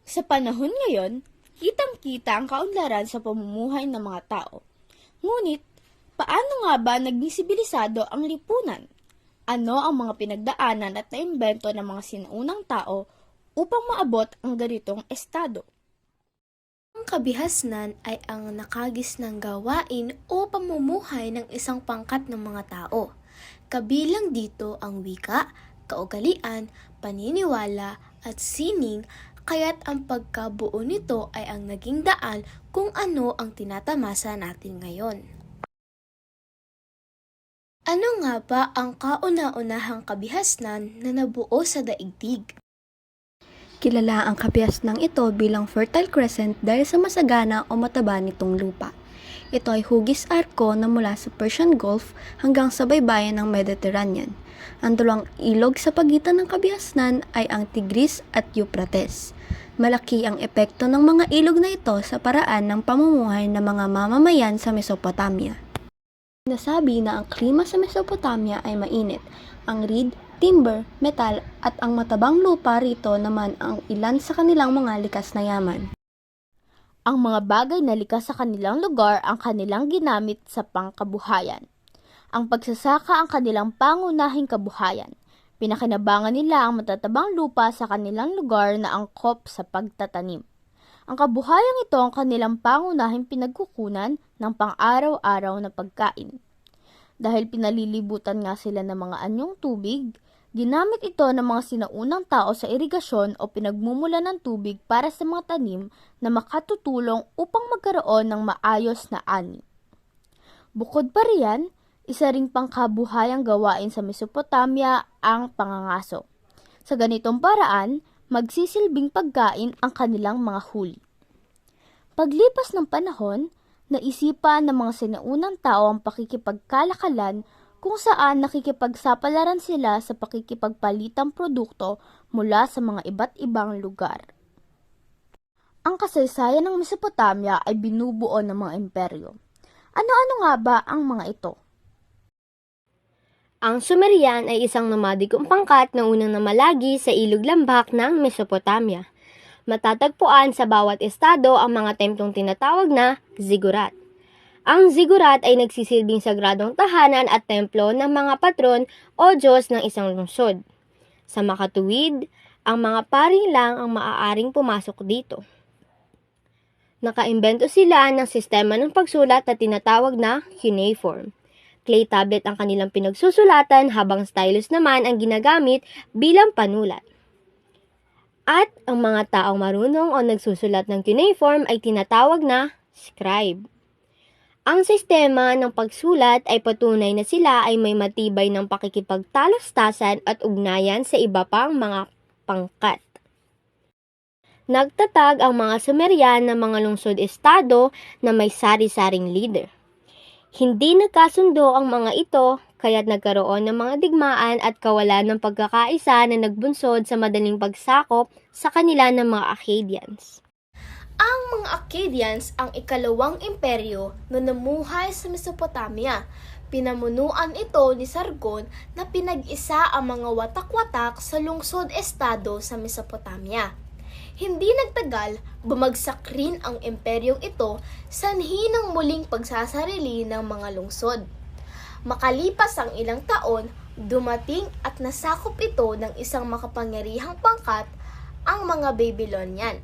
Sa panahon ngayon, kitang-kita ang kaunlaran sa pamumuhay ng mga tao. Ngunit, paano nga ba nagbisibilisado ang lipunan? Ano ang mga pinagdaanan at naimbento ng mga sinuunang tao upang maabot ang ganitong estado? Ang kabihasnan ay ang nakagisnang gawain o pamumuhay ng isang pangkat ng mga tao. Kabilang dito ang wika, kaugalian, paniniwala at sining, kaya't ang pagkabuo nito ay ang naging daan kung ano ang tinatamasa natin ngayon. Ano nga ba ang kauna-unahang kabihasnan na nabuo sa daigdig? Kilala ang kabihasnang ito bilang Fertile Crescent dahil sa masagana o mataba nitong lupa. Ito ay hugis arko na mula sa Persian Gulf hanggang sa baybayin ng Mediterranean. Ang dalawang ilog sa pagitan ng kabihasnan ay ang Tigris at Euphrates. Malaki ang epekto ng mga ilog na ito sa paraan ng pamumuhay ng mga mamamayan sa Mesopotamia. Nasabi na ang klima sa Mesopotamia ay mainit. Ang reed, timber, metal at ang matabang lupa rito naman ang ilan sa kanilang mga likas na yaman. Ang mga bagay na likas sa kanilang lugar ang kanilang ginamit sa pangkabuhayan. Ang pagsasaka ang kanilang pangunahing kabuhayan. Pinakinabangan nila ang matatabang lupa sa kanilang lugar na angkop sa pagtatanim. Ang kabuhayang ito ang kanilang pangunahing pinagkukunan ng pang-araw-araw na pagkain. Dahil pinalilibutan nga sila ng mga anyong tubig, ginamit ito ng mga sinaunang tao sa irigasyon o pinagmumula ng tubig para sa mga tanim na makatutulong upang magkaroon ng maayos na ani. Bukod pa riyan, isa ring pangkabuhayang gawain sa Mesopotamia ang pangangaso. Sa ganitong paraan, magsisilbing pagkain ang kanilang mga huli. Paglipas ng panahon, naisipan ng mga sinaunang tao ang pakikipagkalakalan kung saan nakikipagsapalaran sila sa pakikipagpalitang produkto mula sa mga iba't ibang lugar. Ang kasaysayan ng Mesopotamia ay binubuo ng mga imperyo. Ano-ano nga ba ang mga ito? Ang Sumerian ay isang nomadikong pangkat na unang namalagi sa ilog lambak ng Mesopotamia. Matatagpuan sa bawat estado ang mga templong tinatawag na ziggurat. Ang ziggurat ay nagsisilbing sagradong tahanan at templo ng mga patron o Diyos ng isang lungsod. Sa makatuwid, ang mga pari lang ang maaaring pumasok dito. Nakaimbento sila ng sistema ng pagsulat na tinatawag na cuneiform. Clay tablet ang kanilang pinagsusulatan habang stylus naman ang ginagamit bilang panulat. At ang mga taong marunong o nagsusulat ng cuneiform ay tinatawag na scribe. Ang sistema ng pagsulat ay patunay na sila ay may matibay ng pakikipagtalastasan at ugnayan sa iba pang mga pangkat. Nagtatag ang mga Sumerian ng mga lungsod-estado na may sari-saring leader. Hindi nagkasundo ang mga ito, kaya't nagkaroon ng mga digmaan at kawalan ng pagkakaisa na nagbunsod sa madaling pagsakop sa kanila ng mga Akkadians. Ang mga Akkadians ang ikalawang imperyo na namuhay sa Mesopotamia. Pinamunuan ito ni Sargon na pinag-isa ang mga watak-watak sa lungsod-estado sa Mesopotamia. Hindi nagtagal, bumagsak rin ang imperyong ito sanhi ng muling pagsasarili ng mga lungsod. Makalipas ang ilang taon, dumating at nasakop ito ng isang makapangyarihang pangkat, ang mga Babylonian.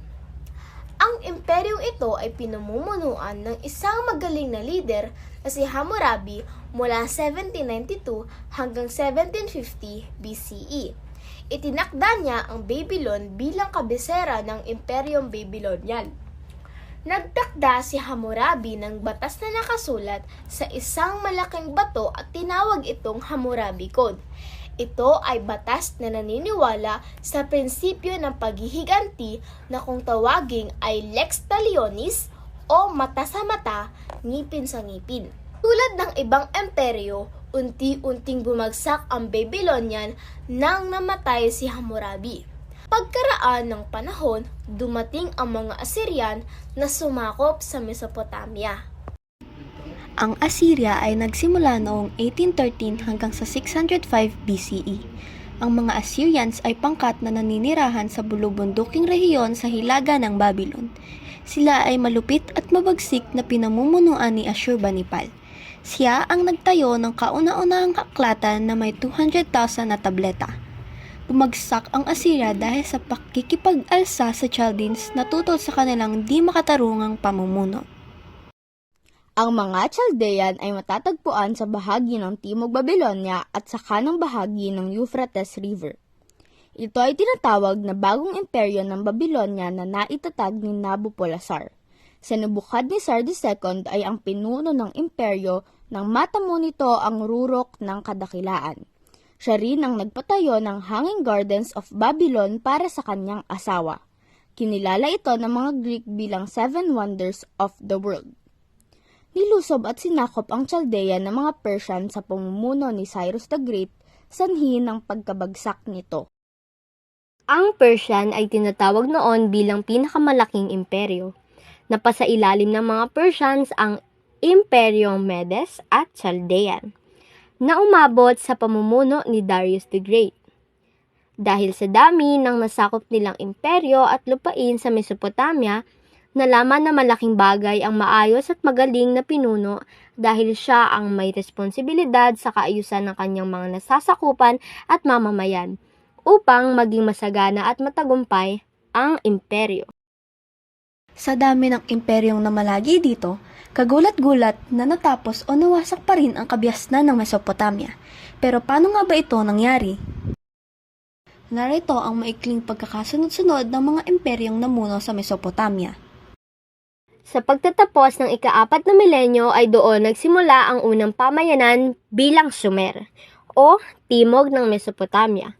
Ang imperyong ito ay pinamumunuan ng isang magaling na lider na si Hammurabi mula 1792 hanggang 1750 BCE. Itinakda niya ang Babylon bilang kabisera ng Imperyong Babylonian. Nagtakda si Hammurabi ng batas na nakasulat sa isang malaking bato at tinawag itong Hammurabi Code. Ito ay batas na naniniwala sa prinsipyo ng paghihiganti na kung tawaging ay lex talionis o mata sa mata, ngipin sa ngipin. Tulad ng ibang imperyo, unti-unting bumagsak ang Babylonian nang namatay si Hammurabi. Pagkaraan ng panahon, dumating ang mga Assyrian na sumakop sa Mesopotamia. Ang Assyria ay nagsimula noong 1813 hanggang sa 605 BCE. Ang mga Assyrians ay pangkat na naninirahan sa bulubunduking rehiyon sa hilaga ng Babylon. Sila ay malupit at mabagsik na pinamumunuan ni Ashurbanipal. Siya ang nagtayo ng kauna-unahang aklatan na may 200,000 na tableta. Bumagsak ang Assyria dahil sa pakikipag-alsa sa Chaldeans na tutol sa kanilang di makatarungang pamumuno. Ang mga Chaldean ay matatagpuan sa bahagi ng Timog Babylonia at sa kanang bahagi ng Euphrates River. Ito ay tinatawag na bagong imperyo ng Babylonia na naitatag ni Nabopolassar. Sinubukad ni Tsar II ay ang pinuno ng imperyo nang matamo nito ang rurok ng kadakilaan. Siya rin ang nagpatayo ng Hanging Gardens of Babylon para sa kanyang asawa. Kinilala ito ng mga Greek bilang 7 Wonders of the World. Nilusob at sinakop ang Chaldea ng mga Persian sa pamumuno ni Cyrus the Great, sanhi ng pagkabagsak nito. Ang Persian ay tinatawag noon bilang pinakamalaking imperyo. Napasailalim ng mga Persians ang Imperyong Medes at Chaldean, na umabot sa pamumuno ni Darius the Great. Dahil sa dami ng nasakop nilang imperyo at lupain sa Mesopotamia, nalaman na malaking bagay ang maayos at magaling na pinuno dahil siya ang may responsibilidad sa kaayusan ng kanyang mga nasasakupan at mamamayan upang maging masagana at matagumpay ang imperyo. Sa dami ng imperyong namalagi dito, kagulat-gulat na natapos o nawasak pa rin ang kabiasnan ng Mesopotamia. Pero paano nga ba ito nangyari? Narito ang maikling pagkakasunod-sunod ng mga imperyong namuno sa Mesopotamia. Sa pagtatapos ng ika-4 na milenyo ay doon nagsimula ang unang pamayanan bilang Sumer o Timog ng Mesopotamia.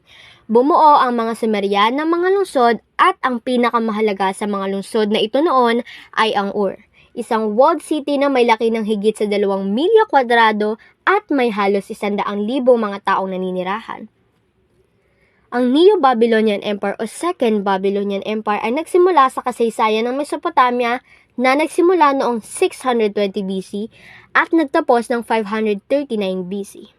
Bumuo ang mga Sumerian ng mga lungsod at ang pinakamahalaga sa mga lungsod na ito noon ay ang Ur, isang walled city na may laki ng higit sa 2 milya kwadrado at may halos 100,000 mga taong naninirahan. Ang Neo-Babylonian Empire o Second Babylonian Empire ay nagsimula sa kasaysayan ng Mesopotamia na nagsimula noong 620 BC at nagtapos ng 539 BC.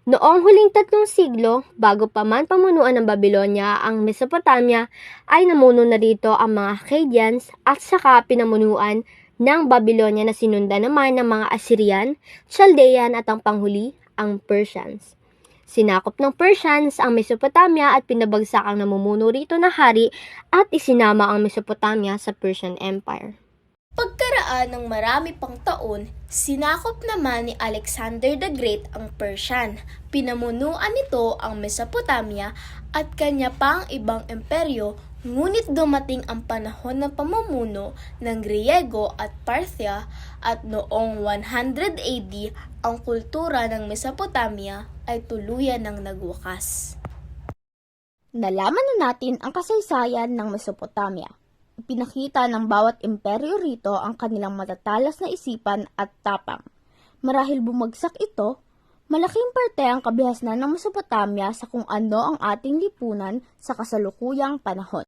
Noong huling 3 siglo, bago pa man pamunuan ng Babylonia ang Mesopotamia, ay namuno na rito ang mga Akkadians at saka pinamunuan ng Babylonia na sinundan naman ng mga Assyrian, Chaldean at ang panghuli, ang Persians. Sinakop ng Persians ang Mesopotamia at pinabagsak ang namumuno rito na hari at isinama ang Mesopotamia sa Persian Empire. Pagkaraan ng marami pang taon, sinakop naman ni Alexander the Great ang Persian. Pinamunuan nito ang Mesopotamia at kanya pang ibang imperyo, ngunit dumating ang panahon ng pamumuno ng Griego at Parthia at noong 100 AD, ang kultura ng Mesopotamia ay tuluyan ng nagwakas. Nalaman na natin ang kasaysayan ng Mesopotamia. Ipinakita ng bawat imperyo rito ang kanilang matatalas na isipan at tapang. Marahil bumagsak ito, malaking parte ang kabihasnan ng Mesopotamia sa kung ano ang ating lipunan sa kasalukuyang panahon.